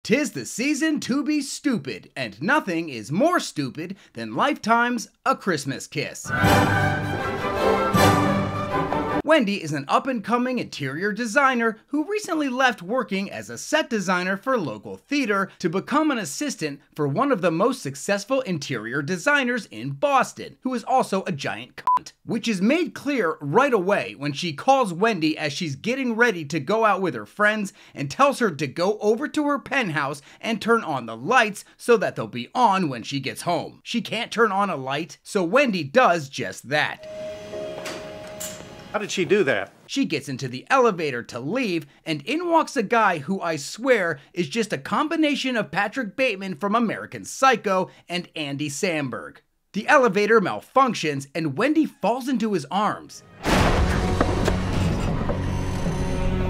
'Tis the season to be stupid, and nothing is more stupid than Lifetime's A Christmas Kiss. Wendy is an up-and-coming interior designer who recently left working as a set designer for local theater to become an assistant for one of the most successful interior designers in Boston, who is also a giant cunt, which is made clear right away when she calls Wendy as she's getting ready to go out with her friends and tells her to go over to her penthouse and turn on the lights so that they'll be on when she gets home. She can't turn on a light, so Wendy does just that. How did she do that? She gets into the elevator to leave, and in walks a guy who I swear is just a combination of Patrick Bateman from American Psycho and Andy Samberg. The elevator malfunctions, and Wendy falls into his arms.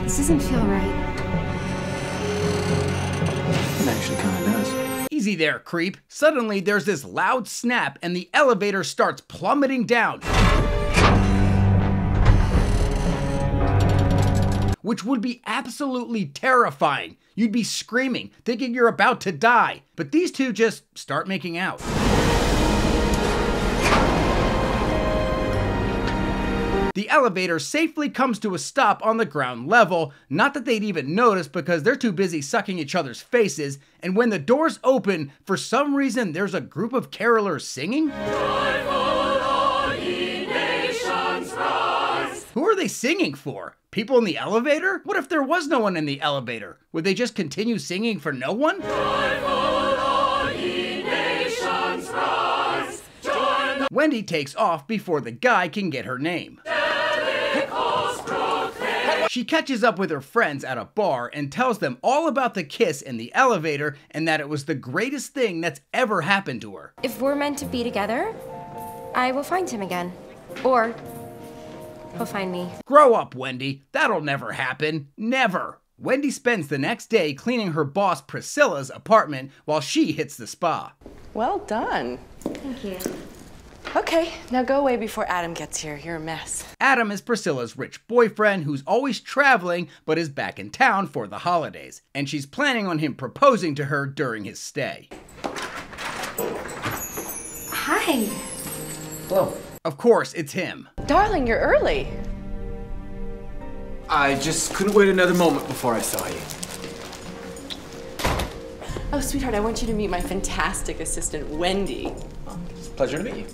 This doesn't feel right. It actually kind of does. Easy there, creep. Suddenly, there's this loud snap, and the elevator starts plummeting down, which would be absolutely terrifying. You'd be screaming, thinking you're about to die. But these two just start making out. The elevator safely comes to a stop on the ground level, not that they'd even notice because they're too busy sucking each other's faces, and when the doors open, for some reason there's a group of carolers singing? Who are they singing for? People in the elevator? What if there was no one in the elevator? Would they just continue singing for no one? Wendy takes off before the guy can get her name. She catches up with her friends at a bar and tells them all about the kiss in the elevator and that it was the greatest thing that's ever happened to her. If we're meant to be together, I will find him again. Or he'll find me. Grow up, Wendy. That'll never happen. Never. Wendy spends the next day cleaning her boss Priscilla's apartment while she hits the spa. Well done. Thank you. Okay, now go away before Adam gets here. You're a mess. Adam is Priscilla's rich boyfriend who's always traveling but is back in town for the holidays, and she's planning on him proposing to her during his stay. Hi. Hello. Of course, it's him. Darling, you're early. I just couldn't wait another moment before I saw you. Oh, sweetheart, I want you to meet my fantastic assistant, Wendy. It's a pleasure to meet you.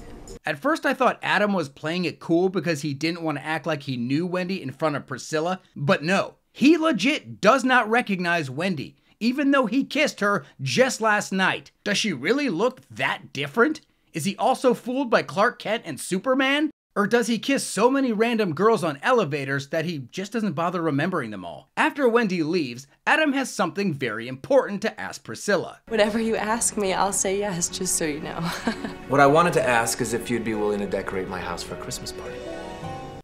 At first I thought Adam was playing it cool because he didn't want to act like he knew Wendy in front of Priscilla, but no, he legit does not recognize Wendy, even though he kissed her just last night. Does she really look that different? Is he also fooled by Clark Kent and Superman? Or does he kiss so many random girls on elevators that he just doesn't bother remembering them all? After Wendy leaves, Adam has something very important to ask Priscilla. Whatever you ask me, I'll say yes, just so you know. What I wanted to ask is if you'd be willing to decorate my house for a Christmas party.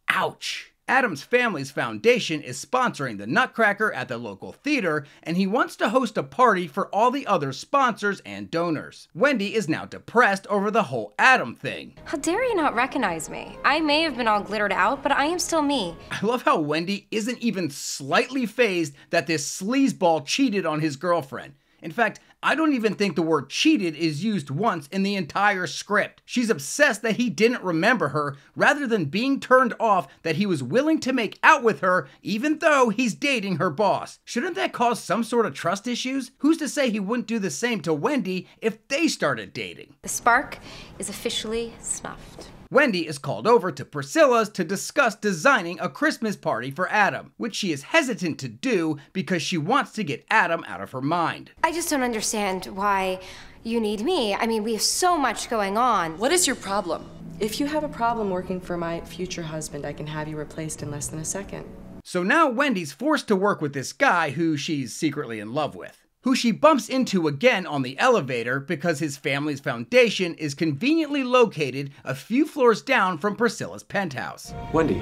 Ouch! Adam's family's foundation is sponsoring the Nutcracker at the local theater, and he wants to host a party for all the other sponsors and donors. Wendy is now depressed over the whole Adam thing. How dare you not recognize me? I may have been all glittered out, but I am still me. I love how Wendy isn't even slightly fazed that this sleazeball cheated on his girlfriend. In fact, I don't even think the word cheated is used once in the entire script. She's obsessed that he didn't remember her, rather than being turned off that he was willing to make out with her even though he's dating her boss. Shouldn't that cause some sort of trust issues? Who's to say he wouldn't do the same to Wendy if they started dating? The spark is officially snuffed. Wendy is called over to Priscilla's to discuss designing a Christmas party for Adam, which she is hesitant to do because she wants to get Adam out of her mind. I just don't understand why you need me. I mean, we have so much going on. What is your problem? If you have a problem working for my future husband, I can have you replaced in less than a second. So now Wendy's forced to work with this guy who she's secretly in love with, who she bumps into again on the elevator because his family's foundation is conveniently located a few floors down from Priscilla's penthouse. Wendy,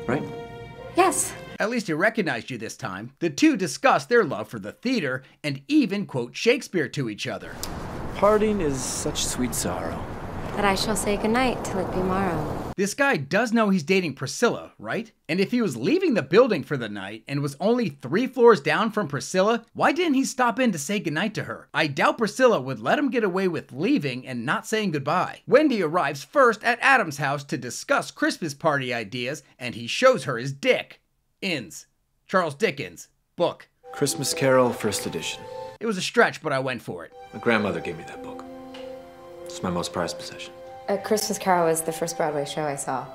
right? Yes. At least he recognized you this time. The two discuss their love for the theater and even quote Shakespeare to each other. Parting is such sweet sorrow. That I shall say goodnight till it be morrow. This guy does know he's dating Priscilla, right? And if he was leaving the building for the night and was only 3 floors down from Priscilla, why didn't he stop in to say goodnight to her? I doubt Priscilla would let him get away with leaving and not saying goodbye. Wendy arrives first at Adam's house to discuss Christmas party ideas, and he shows her his dick. Inns. Charles Dickens. Book. Christmas Carol, first edition. It was a stretch, but I went for it. My grandmother gave me that book. It's my most prized possession. A Christmas Carol was the first Broadway show I saw.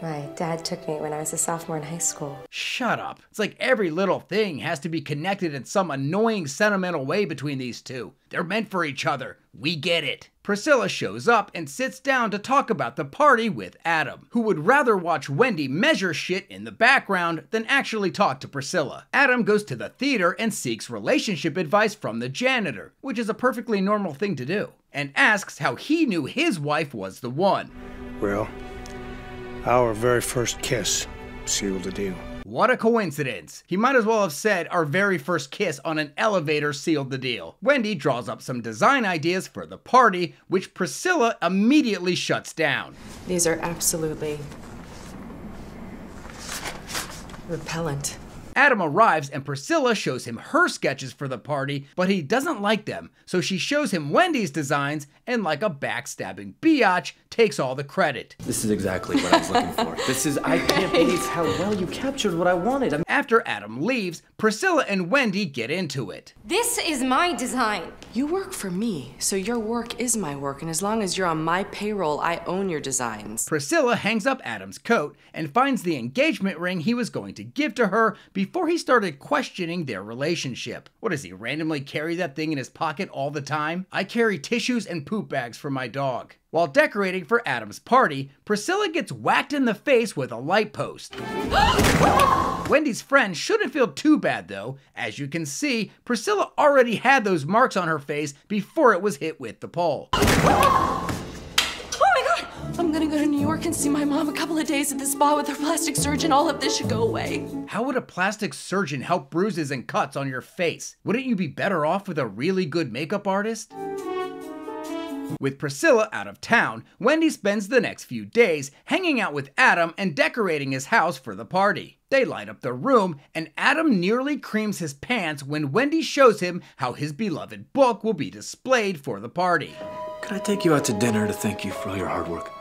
My dad took me when I was a sophomore in high school. Shut up. It's like every little thing has to be connected in some annoying sentimental way between these two. They're meant for each other. We get it. Priscilla shows up and sits down to talk about the party with Adam, who would rather watch Wendy measure shit in the background than actually talk to Priscilla. Adam goes to the theater and seeks relationship advice from the janitor, which is a perfectly normal thing to do, and asks how he knew his wife was the one. Well, our very first kiss sealed the deal. What a coincidence. He might as well have said our very first kiss on an elevator sealed the deal. Wendy draws up some design ideas for the party, which Priscilla immediately shuts down. These are absolutely repellent. Adam arrives and Priscilla shows him her sketches for the party, but he doesn't like them, so she shows him Wendy's designs and, like a backstabbing biatch, takes all the credit. This is exactly what I was looking for. I can't believe how well you captured what I wanted. After Adam leaves, Priscilla and Wendy get into it. This is my design. You work for me, so your work is my work, and as long as you're on my payroll, I own your designs. Priscilla hangs up Adam's coat and finds the engagement ring he was going to give to her before he started questioning their relationship. What does he randomly carry that thing in his pocket all the time? I carry tissues and poop bags for my dog. While decorating for Adam's party, Priscilla gets whacked in the face with a light post. Wendy's friend shouldn't feel too bad though. As you can see, Priscilla already had those marks on her face before it was hit with the pole. Oh my God! I'm gonna go to New York and see my mom a couple of days at the spa with her plastic surgeon. All of this should go away. How would a plastic surgeon help bruises and cuts on your face? Wouldn't you be better off with a really good makeup artist? With Priscilla out of town, Wendy spends the next few days hanging out with Adam and decorating his house for the party. They light up the room, and Adam nearly creams his pants when Wendy shows him how his beloved book will be displayed for the party. Could I take you out to dinner to thank you for all your hard work?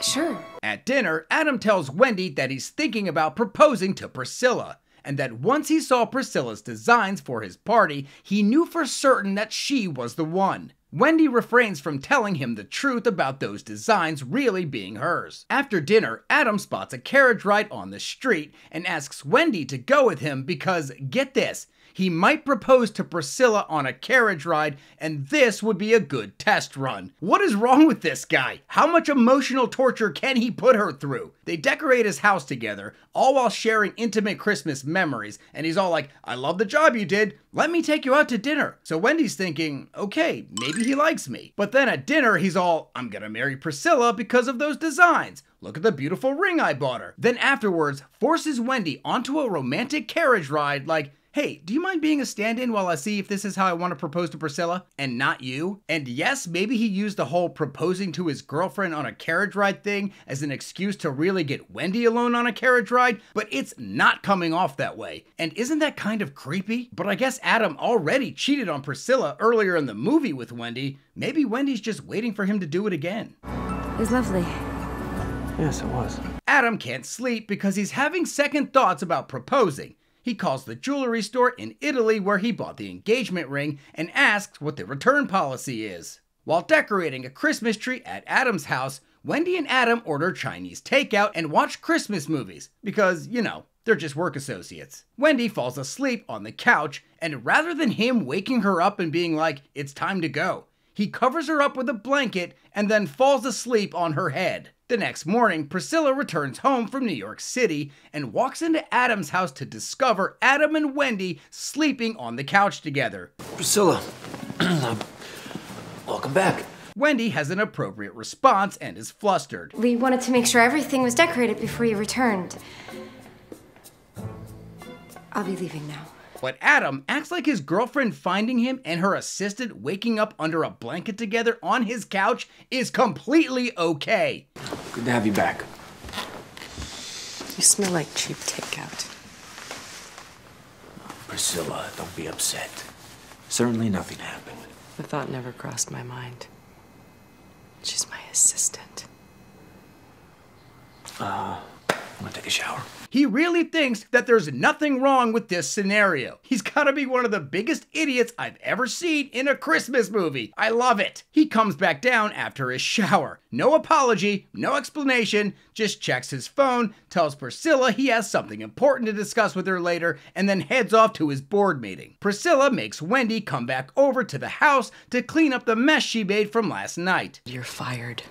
Sure. At dinner, Adam tells Wendy that he's thinking about proposing to Priscilla, and that once he saw Priscilla's designs for his party, he knew for certain that she was the one. Wendy refrains from telling him the truth about those designs really being hers. After dinner, Adam spots a carriage ride on the street and asks Wendy to go with him because, get this, he might propose to Priscilla on a carriage ride, and this would be a good test run. What is wrong with this guy? How much emotional torture can he put her through? They decorate his house together, all while sharing intimate Christmas memories, and he's all like, I love the job you did. Let me take you out to dinner. So Wendy's thinking, okay, maybe he likes me. But then at dinner, he's all, I'm gonna marry Priscilla because of those designs. Look at the beautiful ring I bought her. Then afterwards, forces Wendy onto a romantic carriage ride like, hey, do you mind being a stand-in while I see if this is how I want to propose to Priscilla and not you? And yes, maybe he used the whole proposing to his girlfriend on a carriage ride thing as an excuse to really get Wendy alone on a carriage ride, but it's not coming off that way. And isn't that kind of creepy? But I guess Adam already cheated on Priscilla earlier in the movie with Wendy. Maybe Wendy's just waiting for him to do it again. It was lovely. Yes, it was. Adam can't sleep because he's having second thoughts about proposing. He calls the jewelry store in Italy where he bought the engagement ring and asks what the return policy is. While decorating a Christmas tree at Adam's house, Wendy and Adam order Chinese takeout and watch Christmas movies because, you know, they're just work associates. Wendy falls asleep on the couch, and rather than him waking her up and being like, it's time to go, he covers her up with a blanket and then falls asleep on her head. The next morning, Priscilla returns home from New York City and walks into Adam's house to discover Adam and Wendy sleeping on the couch together. Priscilla, welcome back. Wendy has an appropriate response and is flustered. We wanted to make sure everything was decorated before you returned. I'll be leaving now. But Adam acts like his girlfriend finding him and her assistant waking up under a blanket together on his couch is completely okay. Good to have you back. You smell like cheap takeout. Priscilla, don't be upset. Certainly nothing happened. The thought never crossed my mind. She's my assistant. I'm gonna take a shower. He really thinks that there's nothing wrong with this scenario. He's gotta be one of the biggest idiots I've ever seen in a Christmas movie. I love it. He comes back down after his shower. No apology, no explanation, just checks his phone, tells Priscilla he has something important to discuss with her later, and then heads off to his board meeting. Priscilla makes Wendy come back over to the house to clean up the mess she made from last night. You're fired.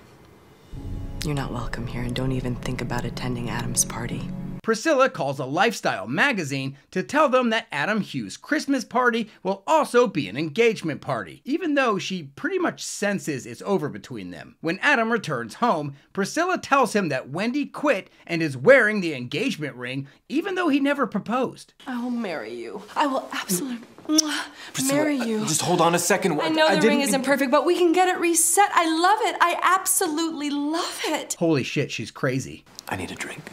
You're not welcome here, and don't even think about attending Adam's party. Priscilla calls a lifestyle magazine to tell them that Adam Hughes' Christmas party will also be an engagement party, even though she pretty much senses it's over between them. When Adam returns home, Priscilla tells him that Wendy quit and is wearing the engagement ring, even though he never proposed. I will marry you. I will absolutely Priscilla, marry you. Just hold on a second. I know the ring isn't perfect, but we can get it reset. I love it. I absolutely love it. Holy shit, she's crazy. I need a drink.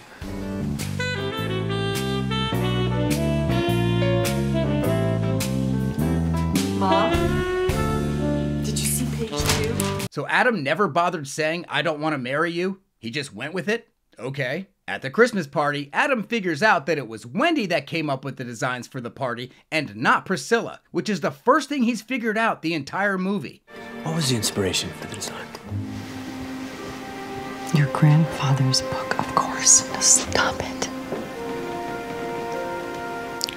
Mom, did you see page 2? So Adam never bothered saying, "I don't want to marry you." He just went with it? Okay. At the Christmas party, Adam figures out that it was Wendy that came up with the designs for the party and not Priscilla, which is the first thing he's figured out the entire movie. What was the inspiration for the design? Your grandfather's book, of course. Now stop it.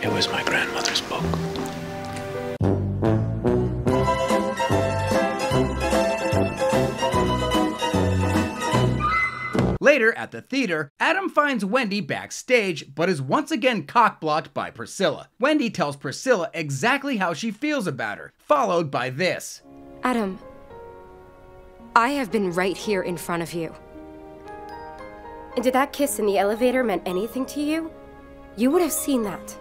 It was my grandmother's book. Later at the theater, Adam finds Wendy backstage, but is once again cock-blocked by Priscilla. Wendy tells Priscilla exactly how she feels about her, followed by this. Adam, I have been right here in front of you. And did that kiss in the elevator mean anything to you? You would have seen that.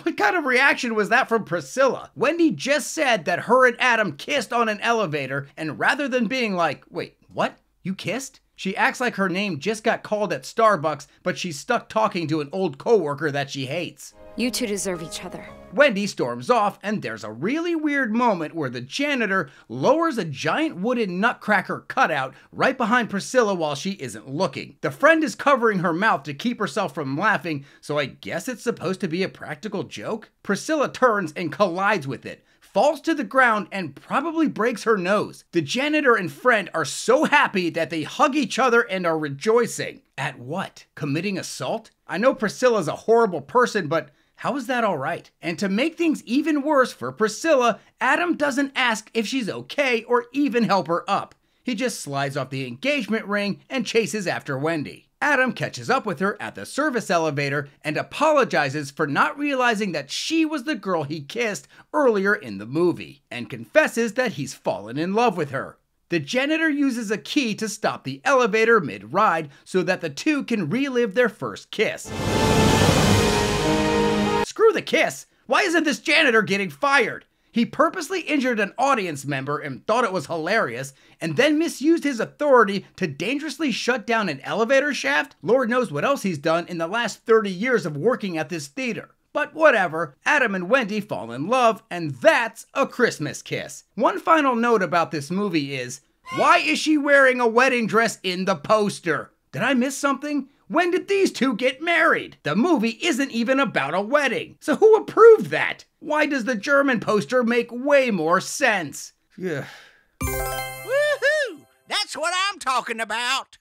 What kind of reaction was that from Priscilla? Wendy just said that her and Adam kissed on an elevator, and rather than being like, "Wait, what? You kissed?" she acts like her name just got called at Starbucks, but she's stuck talking to an old coworker that she hates. You two deserve each other. Wendy storms off, and there's a really weird moment where the janitor lowers a giant wooden nutcracker cutout right behind Priscilla while she isn't looking. The friend is covering her mouth to keep herself from laughing, so I guess it's supposed to be a practical joke? Priscilla turns and collides with it, falls to the ground, and probably breaks her nose. The janitor and friend are so happy that they hug each other and are rejoicing. At what? Committing assault? I know Priscilla's a horrible person, but how is that all right? And to make things even worse for Priscilla, Adam doesn't ask if she's okay or even help her up. He just slides off the engagement ring and chases after Wendy. Adam catches up with her at the service elevator and apologizes for not realizing that she was the girl he kissed earlier in the movie, and confesses that he's fallen in love with her. The janitor uses a key to stop the elevator mid-ride so that the two can relive their first kiss. Screw the kiss! Why isn't this janitor getting fired? He purposely injured an audience member and thought it was hilarious, and then misused his authority to dangerously shut down an elevator shaft? Lord knows what else he's done in the last 30 years of working at this theater. But whatever, Adam and Wendy fall in love, and that's a Christmas kiss. One final note about this movie is, why is she wearing a wedding dress in the poster? Did I miss something? When did these two get married? The movie isn't even about a wedding. So who approved that? Why does the German poster make way more sense? Woohoo! That's what I'm talking about.